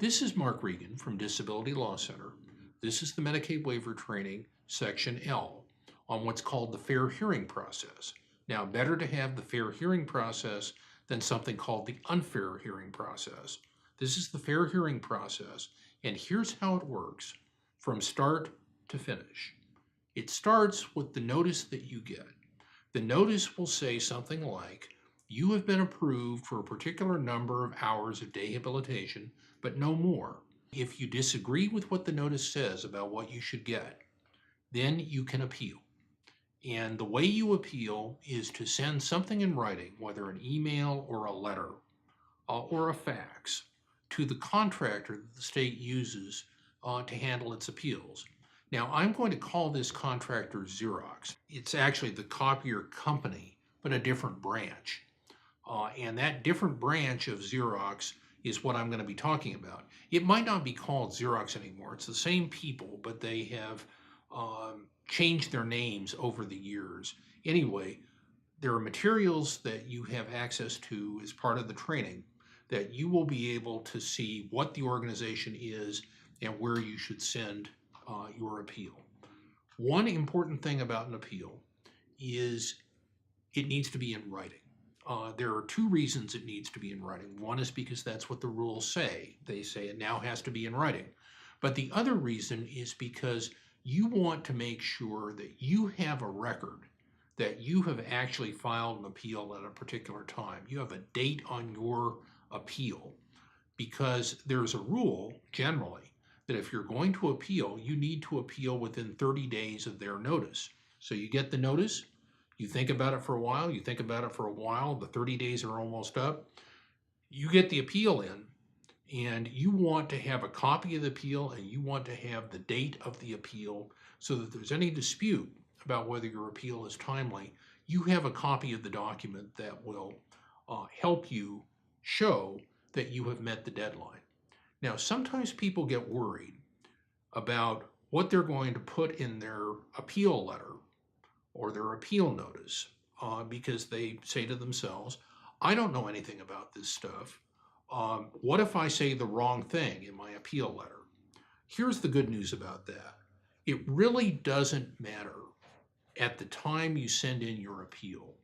This is Mark Regan from Disability Law Center. This is the Medicaid waiver training, section L, on what's called the fair hearing process. Now, better to have the fair hearing process than something called the unfair hearing process. This is the fair hearing process, and here's how it works from start to finish. It starts with the notice that you get. The notice will say something like, you have been approved for a particular number of hours of rehabilitation, but no more. If you disagree with what the notice says about what you should get, then you can appeal. And the way you appeal is to send something in writing, whether an email or a letter or a fax, to the contractor that the state uses to handle its appeals. Now, I'm going to call this contractor Xerox. It's actually the copier company, but a different branch. And that different branch of Xerox is what I'm going to be talking about. It might not be called Xerox anymore. It's the same people, but they have changed their names over the years. Anyway, there are materials that you have access to as part of the training that you will be able to see what the organization is and where you should send your appeal. One important thing about an appeal is it needs to be in writing. There are two reasons it needs to be in writing. One is because that's what the rules say. They say it now has to be in writing. But the other reason is because you want to make sure that you have a record that you have actually filed an appeal at a particular time. You have a date on your appeal, because there's a rule generally that if you're going to appeal, you need to appeal within 30 days of their notice. So you get the notice, you think about it for a while, the 30 days are almost up, you get the appeal in, and you want to have a copy of the appeal and you want to have the date of the appeal so that if there's any dispute about whether your appeal is timely, you have a copy of the document that will help you show that you have met the deadline. Now, sometimes people get worried about what they're going to put in their appeal letter or their appeal notice because they say to themselves, I don't know anything about this stuff. What if I say the wrong thing in my appeal letter? Here's the good news about that. It really doesn't matter at the time you send in your appeal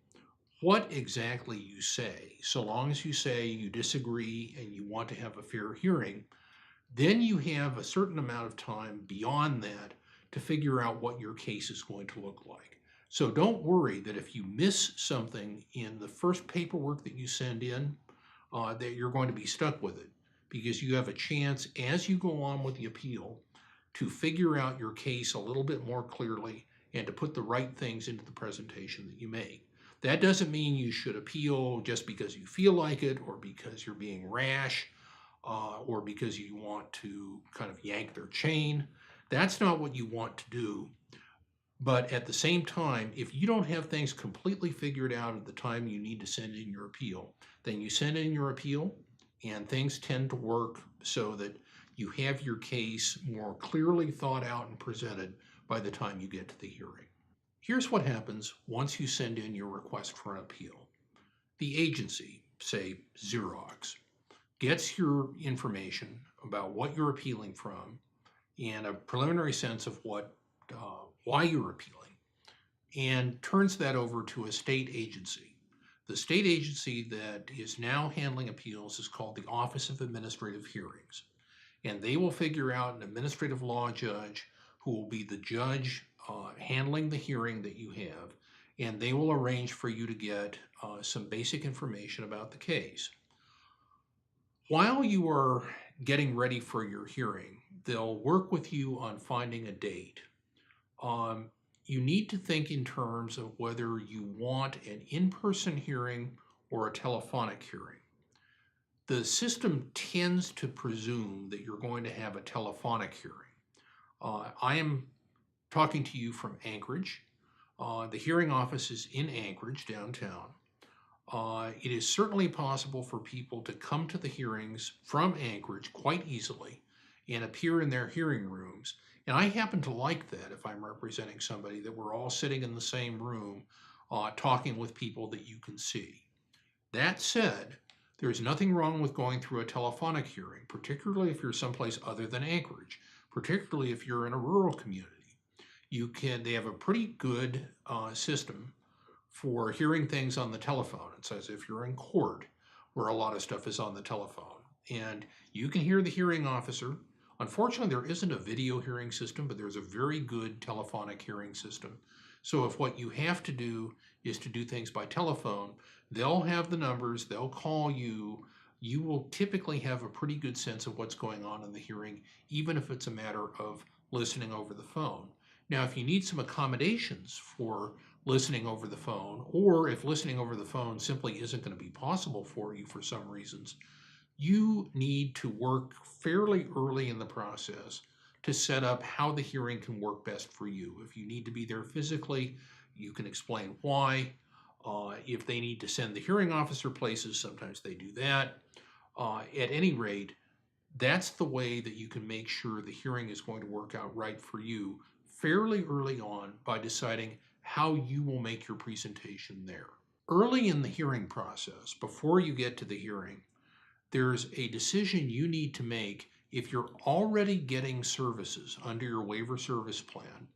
what exactly you say, so long as you say you disagree and you want to have a fair hearing. Then you have a certain amount of time beyond that to figure out what your case is going to look like. So don't worry that if you miss something in the first paperwork that you send in, that you're going to be stuck with it, because you have a chance as you go on with the appeal to figure out your case a little bit more clearly and to put the right things into the presentation that you make. That doesn't mean you should appeal just because you feel like it, or because you're being rash, or because you want to kind of yank their chain. That's not what you want to do. But at the same time, if you don't have things completely figured out at the time you need to send in your appeal, then you send in your appeal and things tend to work so that you have your case more clearly thought out and presented by the time you get to the hearing. Here's what happens once you send in your request for an appeal. The agency, say Xerox, gets your information about what you're appealing from and a preliminary sense of why you're appealing, and turns that over to a state agency. The state agency that is now handling appeals is called the Office of Administrative Hearings, and they will figure out an administrative law judge who will be the judge handling the hearing that you have, and they will arrange for you to get some basic information about the case. While you are getting ready for your hearing, they'll work with you on finding a date. You need to think in terms of whether you want an in-person hearing or a telephonic hearing. The system tends to presume that you're going to have a telephonic hearing. I am talking to you from Anchorage. The hearing office is in Anchorage, downtown. It is certainly possible for people to come to the hearings from Anchorage quite easily and appear in their hearing rooms. And I happen to like that if I'm representing somebody, that we're all sitting in the same room talking with people that you can see. That said, There's nothing wrong with going through a telephonic hearing, particularly if you're someplace other than Anchorage, particularly if you're in a rural community. They have a pretty good system for hearing things on the telephone. It's as if you're in court, where a lot of stuff is on the telephone. And you can hear the hearing officer. Unfortunately, there isn't a video hearing system, but there's a very good telephonic hearing system. So if what you have to do is to do things by telephone, they'll have the numbers, they'll call you. You will typically have a pretty good sense of what's going on in the hearing, even if it's a matter of listening over the phone. Now, if you need some accommodations for listening over the phone, or if listening over the phone simply isn't going to be possible for you for some reasons, you need to work fairly early in the process to set up how the hearing can work best for you. If you need to be there physically, you can explain why. If they need to send the hearing officer places, sometimes they do that. At any rate, that's the way that you can make sure the hearing is going to work out right for you fairly early on by deciding how you will make your presentation there. Early in the hearing process, before you get to the hearing, there's a decision you need to make if you're already getting services under your waiver service plan,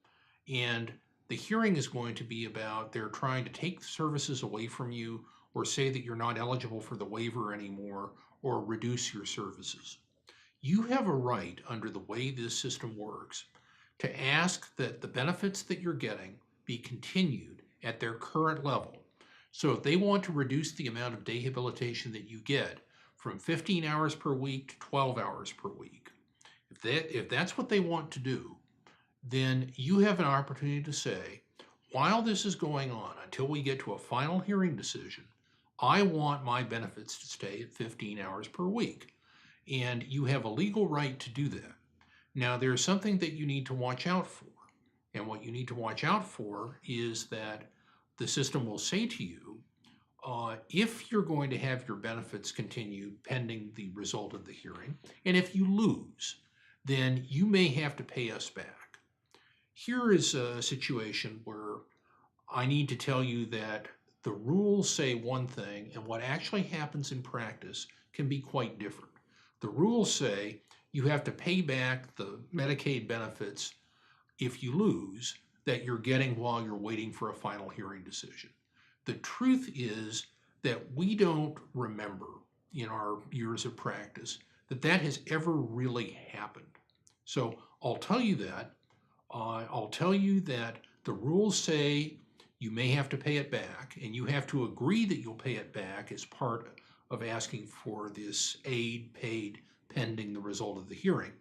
and the hearing is going to be about they're trying to take services away from you or say that you're not eligible for the waiver anymore or reduce your services. You have a right under the way this system works to ask that the benefits that you're getting be continued at their current level. So if they want to reduce the amount of rehabilitation that you get from 15 hours per week to 12 hours per week, if that's what they want to do, then you have an opportunity to say, while this is going on, until we get to a final hearing decision, I want my benefits to stay at 15 hours per week. And you have a legal right to do that. Now, there's something that you need to watch out for. And what you need to watch out for is that the system will say to you, if you're going to have your benefits continued pending the result of the hearing, and if you lose, then you may have to pay us back. Here is a situation where I need to tell you that the rules say one thing, and what actually happens in practice can be quite different. The rules say you have to pay back the Medicaid benefits if you lose that you're getting while you're waiting for a final hearing decision. The truth is that we don't remember in our years of practice that has ever really happened. So I'll tell you that. I'll tell you that the rules say you may have to pay it back, and you have to agree that you'll pay it back as part of asking for this aid paid pending the result of the hearing.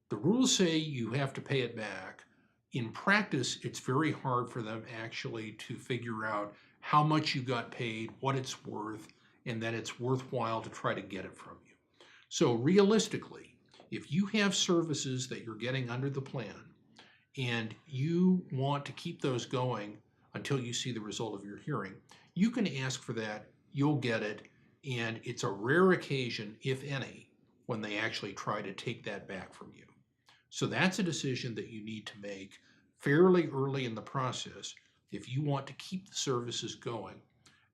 The rules say you have to pay it back. In practice, it's very hard for them actually to figure out how much you got paid, what it's worth, and that it's worthwhile to try to get it from you. So realistically, if you have services that you're getting under the plan and you want to keep those going until you see the result of your hearing, you can ask for that, you'll get it, and it's a rare occasion, if any, when they actually try to take that back from you. So that's a decision that you need to make fairly early in the process if you want to keep the services going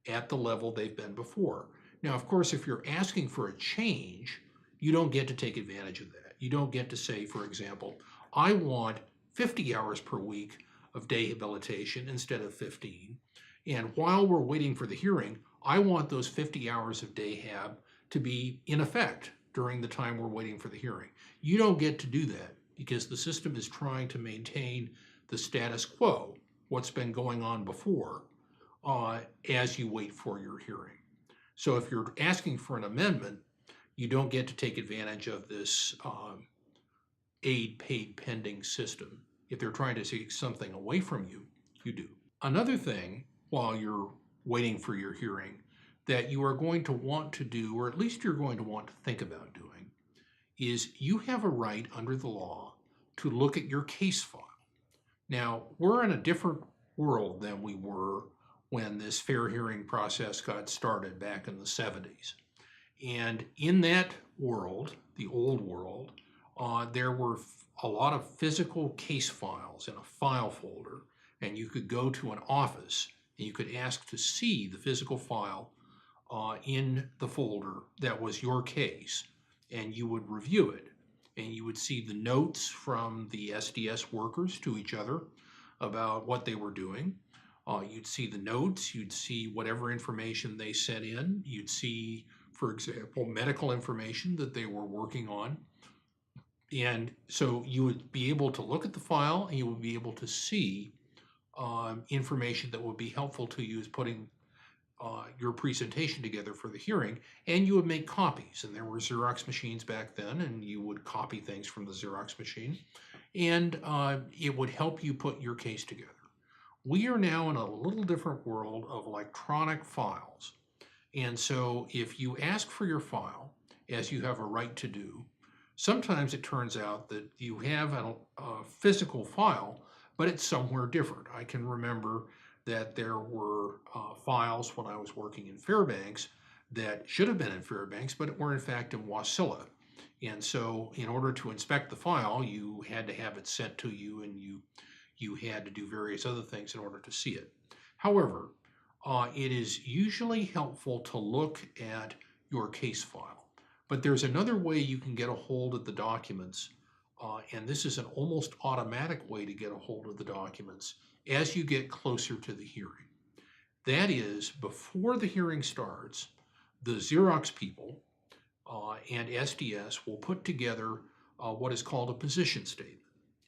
at the level they've been before. Now, of course, if you're asking for a change, you don't get to take advantage of that. You don't get to say, for example, I want 50 hours per week of rehabilitation instead of 15. And while we're waiting for the hearing, I want those 50 hours of dayhab to be in effect during the time we're waiting for the hearing. You don't get to do that because the system is trying to maintain the status quo, what's been going on before, as you wait for your hearing. So if you're asking for an amendment, you don't get to take advantage of this aid paid pending system. If they're trying to take something away from you, you do. Another thing while you're waiting for your hearing that you are going to want to do, or at least you're going to want to think about doing, is you have a right under the law to look at your case file. Now, we're in a different world than we were when this fair hearing process got started back in the 70s. And in that world, the old world, there were a lot of physical case files in a file folder, and you could go to an office and you could ask to see the physical file in the folder that was your case, and you would review it. And you would see the notes from the SDS workers to each other about what they were doing. You'd see the notes, you'd see whatever information they sent in, you'd see, for example, medical information that they were working on. And so you would be able to look at the file and you would be able to see information that would be helpful to you as putting your presentation together for the hearing, and you would make copies. And there were Xerox machines back then, and you would copy things from the Xerox machine, and it would help you put your case together. We are now in a little different world of electronic files. And so if you ask for your file, as you have a right to do, sometimes it turns out that you have a physical file, but it's somewhere different. I can remember that there were files when I was working in Fairbanks that should have been in Fairbanks, but were in fact in Wasilla. And so in order to inspect the file, you had to have it sent to you, and you had to do various other things in order to see it. However, it is usually helpful to look at your case file. But there's another way you can get a hold of the documents, and this is an almost automatic way to get a hold of the documents as you get closer to the hearing. That is, before the hearing starts, the Xerox people and SDS will put together what is called a position statement.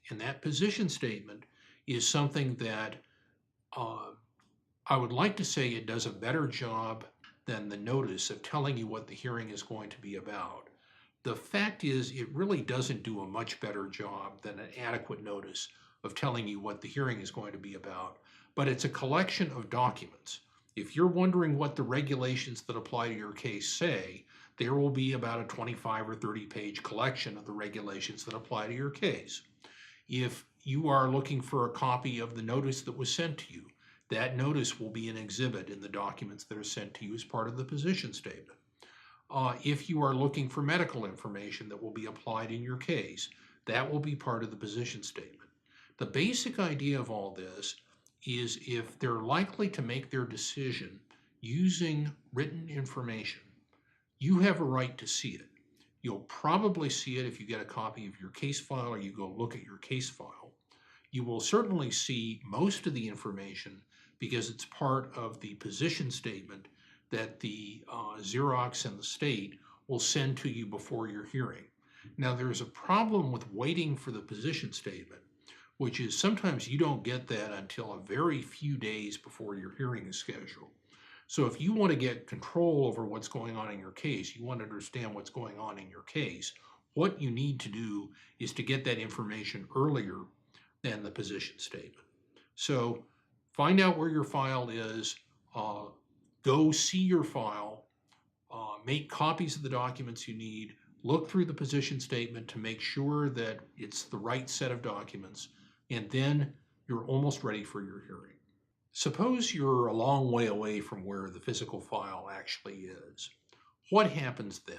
And that position statement is something that I would like to say it does a better job than the notice of telling you what the hearing is going to be about. The fact is, it really doesn't do a much better job than an adequate notice of telling you what the hearing is going to be about, but it's a collection of documents. If you're wondering what the regulations that apply to your case say, there will be about a 25 or 30 page collection of the regulations that apply to your case. If you are looking for a copy of the notice that was sent to you, that notice will be an exhibit in the documents that are sent to you as part of the position statement. If you are looking for medical information that will be applied in your case, that will be part of the position statement. The basic idea of all this is if they're likely to make their decision using written information, you have a right to see it. You'll probably see it if you get a copy of your case file or you go look at your case file. You will certainly see most of the information because it's part of the position statement that the Xerox and the state will send to you before your hearing. Now, there's a problem with waiting for the position statement, which is sometimes you don't get that until a very few days before your hearing is scheduled. So if you want to get control over what's going on in your case, you want to understand what's going on in your case, what you need to do is to get that information earlier than the position statement. So find out where your file is, go see your file, make copies of the documents you need, look through the position statement to make sure that it's the right set of documents, and then you're almost ready for your hearing. Suppose you're a long way away from where the physical file actually is. What happens then?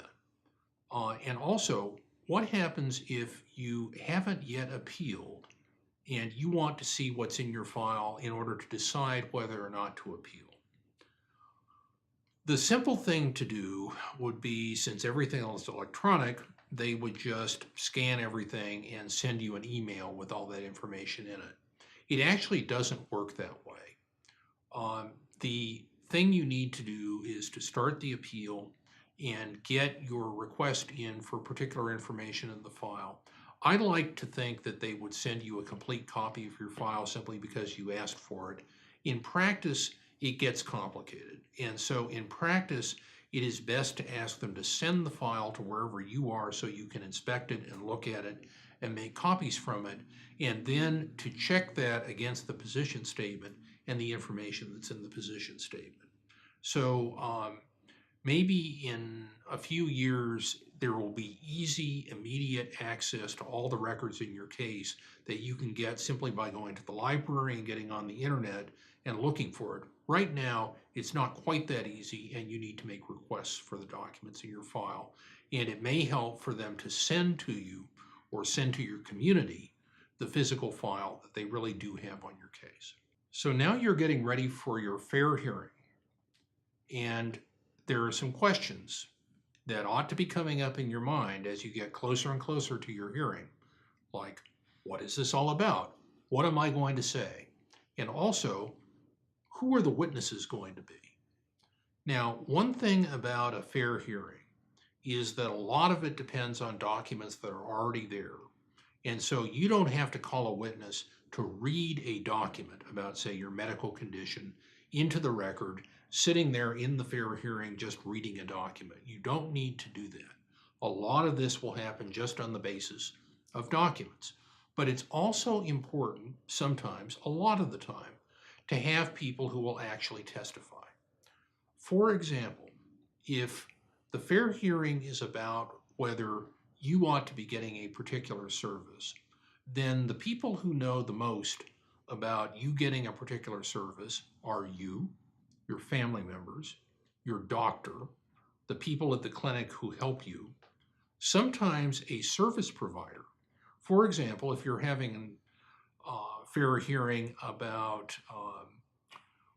And also, what happens if you haven't yet appealed and you want to see what's in your file in order to decide whether or not to appeal? The simple thing to do would be, since everything else is electronic, they would just scan everything and send you an email with all that information in it. It actually doesn't work that way. The thing you need to do is to start the appeal and get your request in for particular information in the file. I like to think that they would send you a complete copy of your file simply because you asked for it. In practice, it gets complicated. And so in practice, it is best to ask them to send the file to wherever you are so you can inspect it and look at it and make copies from it, and then to check that against the position statement and the information that's in the position statement. So maybe in a few years, there will be easy, immediate access to all the records in your case that you can get simply by going to the library and getting on the internet and looking for it. Right now, it's not quite that easy, and you need to make requests for the documents in your file. And it may help for them to send to you or send to your community the physical file that they really do have on your case. So now you're getting ready for your fair hearing. And there are some questions that ought to be coming up in your mind as you get closer and closer to your hearing, like, what is this all about? What am I going to say? And also, who are the witnesses going to be? Now, one thing about a fair hearing is that a lot of it depends on documents that are already there. And so you don't have to call a witness to read a document about, say, your medical condition into the record, sitting there in the fair hearing just reading a document. You don't need to do that. A lot of this will happen just on the basis of documents. But it's also important sometimes, a lot of the time, to have people who will actually testify. For example, if the fair hearing is about whether you ought to be getting a particular service, then the people who know the most about you getting a particular service are you, your family members, your doctor, the people at the clinic who help you, sometimes a service provider. For example, if you're having a fair hearing about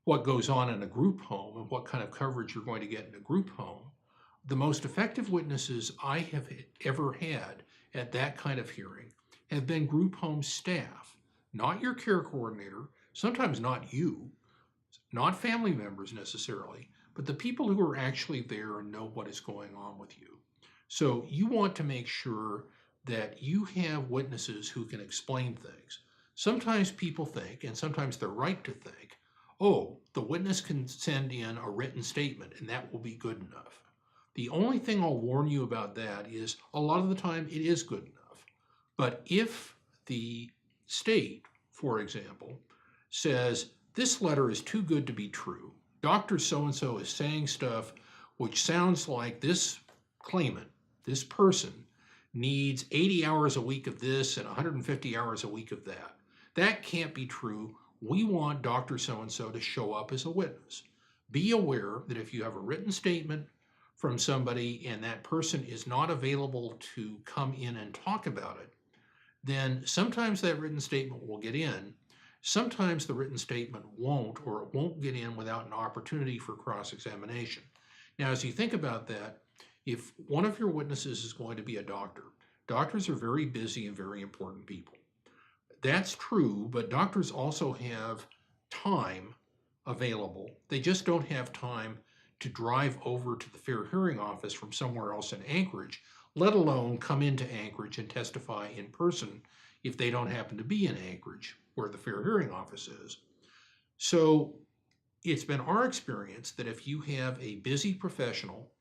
what goes on in a group home and what kind of coverage you're going to get in a group home, the most effective witnesses I have ever had at that kind of hearing have been group home staff, not your care coordinator, sometimes not you, not family members necessarily, but the people who are actually there and know what is going on with you. So you want to make sure that you have witnesses who can explain things. Sometimes people think, and sometimes they're right to think, oh, the witness can send in a written statement and that will be good enough. The only thing I'll warn you about that is a lot of the time it is good enough. But if the state, for example, says this letter is too good to be true, Dr. So-and-so is saying stuff which sounds like this claimant, this person, needs 80 hours a week of this and 150 hours a week of that. That can't be true. We want Dr. So-and-so to show up as a witness. Be aware that if you have a written statement from somebody and that person is not available to come in and talk about it, then sometimes that written statement will get in. Sometimes the written statement won't, or it won't get in without an opportunity for cross-examination. Now, as you think about that, if one of your witnesses is going to be a doctor, doctors are very busy and very important people. That's true, but doctors also have time available. They just don't have time to drive over to the fair hearing office from somewhere else in Anchorage, let alone come into Anchorage and testify in person if they don't happen to be in Anchorage, where the fair hearing office is. So it's been our experience that if you have a busy professional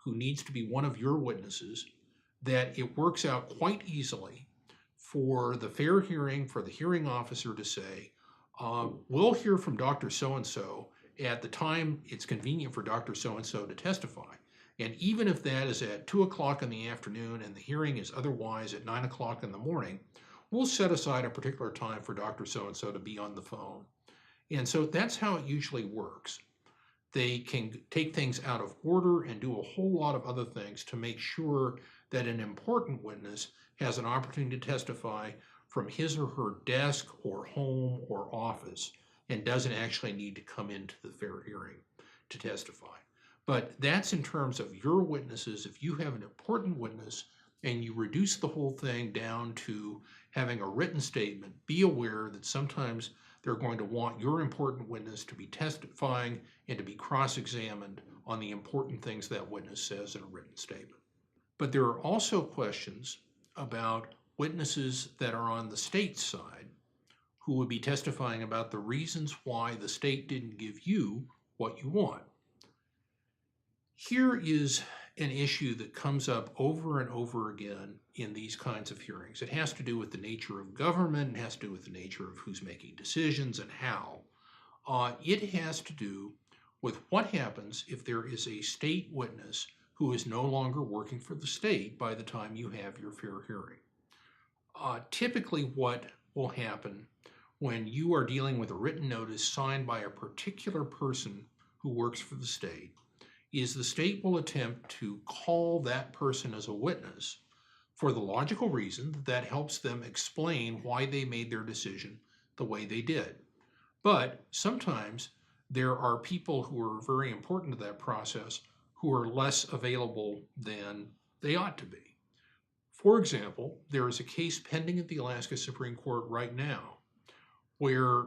who needs to be one of your witnesses, that it works out quite easily for the fair hearing, for the hearing officer to say, we'll hear from Dr. So-and-so at the time it's convenient for Dr. So-and-so to testify. And even if that is at 2 o'clock in the afternoon and the hearing is otherwise at 9 o'clock in the morning, we'll set aside a particular time for Dr. So-and-so to be on the phone. And so that's how it usually works. They can take things out of order and do a whole lot of other things to make sure that an important witness has an opportunity to testify from his or her desk or home or office and doesn't actually need to come into the fair hearing to testify. But that's in terms of your witnesses. If you have an important witness and you reduce the whole thing down to having a written statement, be aware that sometimes they're going to want your important witness to be testifying and to be cross-examined on the important things that witness says in a written statement. But there are also questions about witnesses that are on the state side who would be testifying about the reasons why the state didn't give you what you want. Here is an issue that comes up over and over again in these kinds of hearings. It has to do with the nature of government, it has to do with the nature of who's making decisions and how. It has to do with what happens if there is a state witness who is no longer working for the state by the time you have your fair hearing. Typically what will happen when you are dealing with a written notice signed by a particular person who works for the state is the state will attempt to call that person as a witness for the logical reason that helps them explain why they made their decision the way they did. But sometimes there are people who are very important to that process who are less available than they ought to be. For example, there is a case pending at the Alaska Supreme Court right now where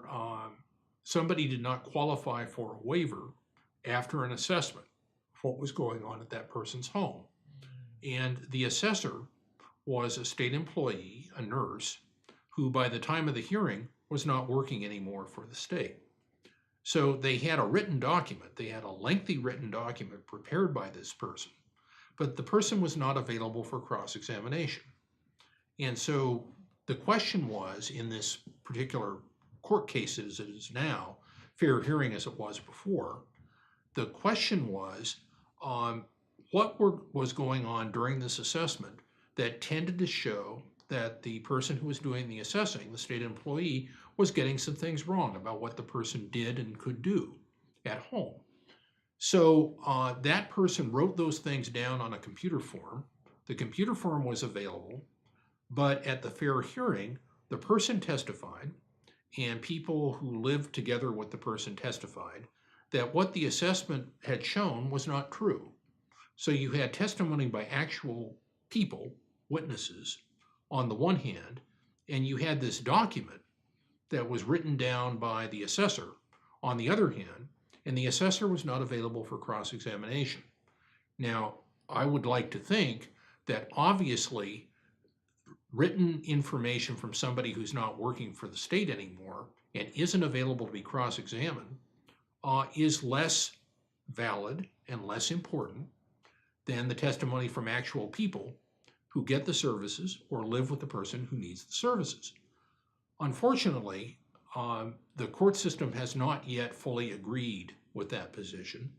somebody did not qualify for a waiver after an assessment of what was going on at that person's home. And the assessor was a state employee, a nurse, who by the time of the hearing was not working anymore for the state. So they had a written document, they had a lengthy written document prepared by this person, but the person was not available for cross-examination. And so the question was, in this particular court case as it is now, fair hearing as it was before, the question was, what was going on during this assessment that tended to show that the person who was doing the assessing, the state employee, was getting some things wrong about what the person did and could do at home. So that person wrote those things down on a computer form. The computer form was available, but at the fair hearing, the person testified, and people who lived together with the person testified, that what the assessment had shown was not true. So you had testimony by actual people, witnesses, on the one hand, and you had this document that was written down by the assessor on the other hand, and the assessor was not available for cross-examination. Now, I would like to think that obviously written information from somebody who's not working for the state anymore and isn't available to be cross-examined is less valid and less important than the testimony from actual people who get the services or live with the person who needs the services. Unfortunately, the court system has not yet fully agreed with that position.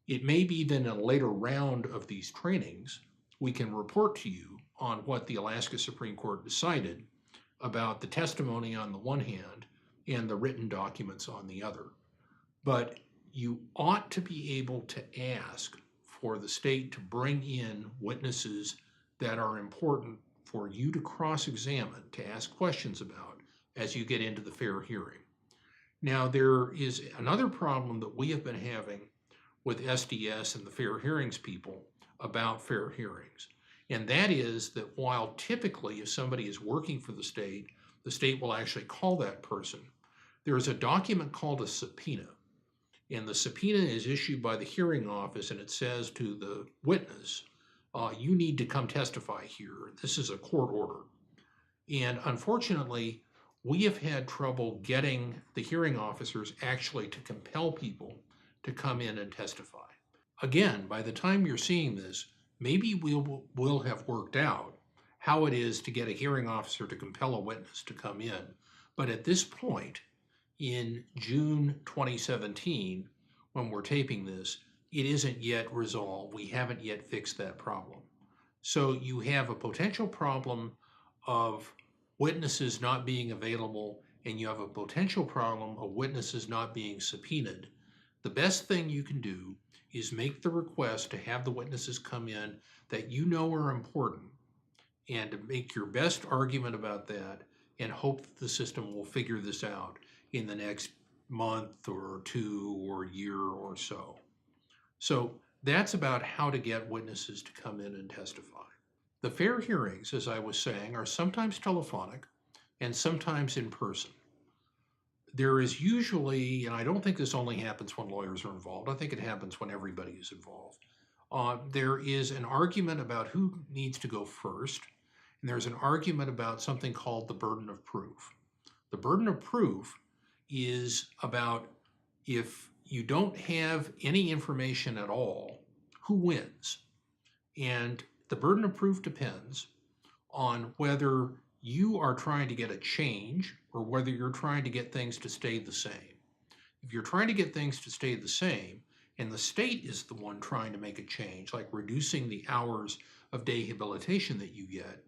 It may be that in a later round of these trainings, we can report to you on what the Alaska Supreme Court decided about the testimony on the one hand and the written documents on the other. But you ought to be able to ask for the state to bring in witnesses that are important for you to cross-examine, to ask questions about as you get into the fair hearing. Now, there is another problem that we have been having with SDS and the fair hearings people about fair hearings. And that is that while typically if somebody is working for the state will actually call that person. There is a document called a subpoena. And the subpoena is issued by the hearing office, and it says to the witness, you need to come testify here. This is a court order. And unfortunately, we have had trouble getting the hearing officers actually to compel people to come in and testify. Again, by the time you're seeing this, maybe we'll have worked out how it is to get a hearing officer to compel a witness to come in. But at this point, in June 2017, when we're taping this, it isn't yet resolved. We haven't yet fixed that problem. So you have a potential problem of witnesses not being available, and you have a potential problem of witnesses not being subpoenaed. The best thing you can do is make the request to have the witnesses come in that you know are important, and to make your best argument about that and hope that the system will figure this out in the next month or two or year or so. So that's about how to get witnesses to come in and testify. The fair hearings, as I was saying, are sometimes telephonic and sometimes in person. There is usually, and I don't think this only happens when lawyers are involved, I think it happens when everybody is involved. There is an argument about who needs to go first, and there's an argument about something called the burden of proof. The burden of proof is about if you don't have any information at all, who wins? And the burden of proof depends on whether you are trying to get a change or whether you're trying to get things to stay the same. If you're trying to get things to stay the same, and the state is the one trying to make a change, like reducing the hours of day habilitation that you get,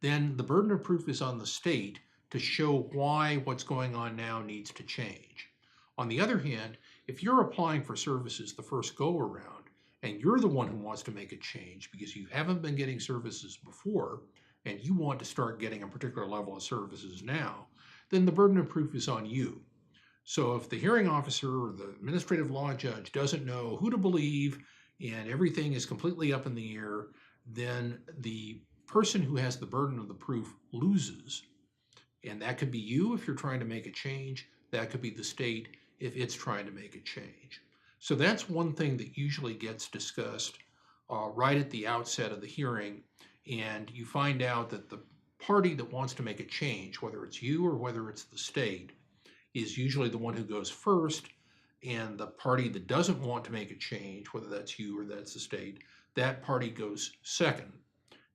then the burden of proof is on the state to show why what's going on now needs to change. On the other hand, if you're applying for services the first go around and you're the one who wants to make a change because you haven't been getting services before and you want to start getting a particular level of services now, then the burden of proof is on you. So if the hearing officer or the administrative law judge doesn't know who to believe, and everything is completely up in the air, then the person who has the burden of the proof loses. And that could be you if you're trying to make a change. That could be the state if it's trying to make a change. So that's one thing that usually gets discussed right at the outset of the hearing. And you find out that the party that wants to make a change, whether it's you or whether it's the state, is usually the one who goes first. And the party that doesn't want to make a change, whether that's you or that's the state, that party goes second.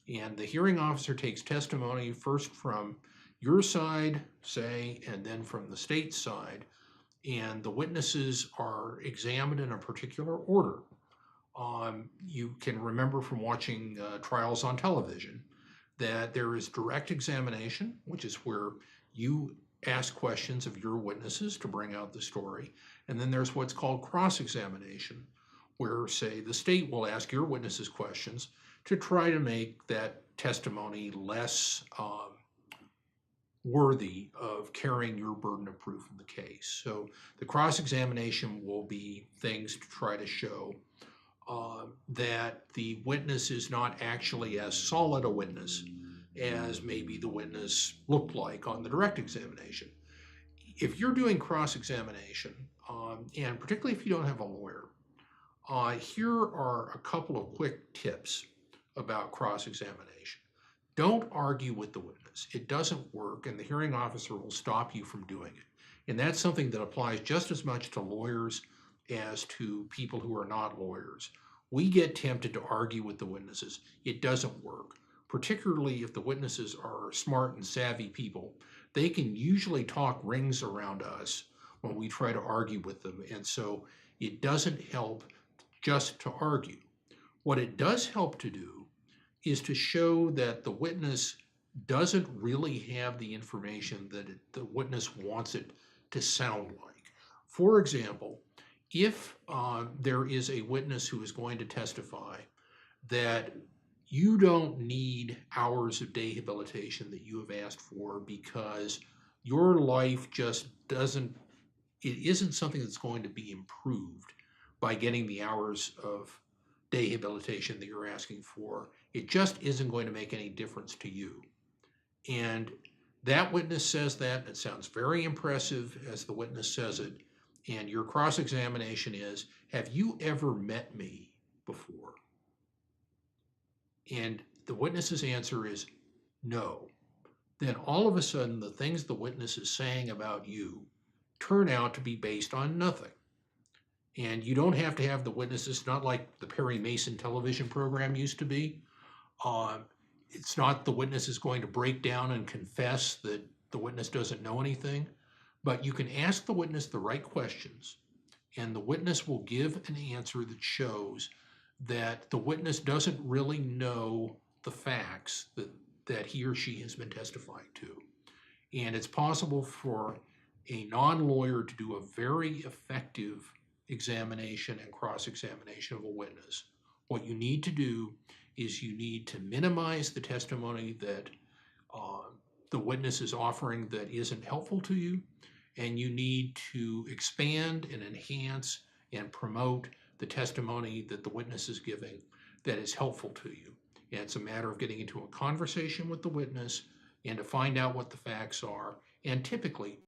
And the hearing officer takes testimony first from your side, say, and then from the state side. And the witnesses are examined in a particular order. You can remember from watching trials on television that there is direct examination, which is where you ask questions of your witnesses to bring out the story. And then there's what's called cross-examination, where, say, the state will ask your witnesses questions to try to make that testimony less worthy of carrying your burden of proof in the case. So the cross-examination will be things to try to show that the witness is not actually as solid a witness as maybe the witness looked like on the direct examination. If you're doing cross-examination, and particularly if you don't have a lawyer, here are a couple of quick tips about cross-examination. Don't argue with the witness. It doesn't work, and the hearing officer will stop you from doing it. And that's something that applies just as much to lawyers as to people who are not lawyers. We get tempted to argue with the witnesses. It doesn't work, particularly if the witnesses are smart and savvy people. They can usually talk rings around us when we try to argue with them, and so it doesn't help just to argue. What it does help to do is to show that the witness doesn't really have the information that the witness wants it to sound like. For example, if there is a witness who is going to testify that you don't need hours of day habilitation that you have asked for because your life just doesn't, it isn't something that's going to be improved by getting the hours of day habilitation that you're asking for. It just isn't going to make any difference to you. And that witness says that. It sounds very impressive as the witness says it. And your cross-examination is, have you ever met me before? And the witness's answer is no. Then all of a sudden, the things the witness is saying about you turn out to be based on nothing. And you don't have to have the witnesses, not like the Perry Mason television program used to be. It's not the witness is going to break down and confess that the witness doesn't know anything, but you can ask the witness the right questions, and the witness will give an answer that shows that the witness doesn't really know the facts that he or she has been testifying to. And it's possible for a non-lawyer to do a very effective examination and cross-examination of a witness. What you need to do is you need to minimize the testimony that the witness is offering that isn't helpful to you, and you need to expand and enhance and promote the testimony that the witness is giving that is helpful to you. And it's a matter of getting into a conversation with the witness and to find out what the facts are. And typically,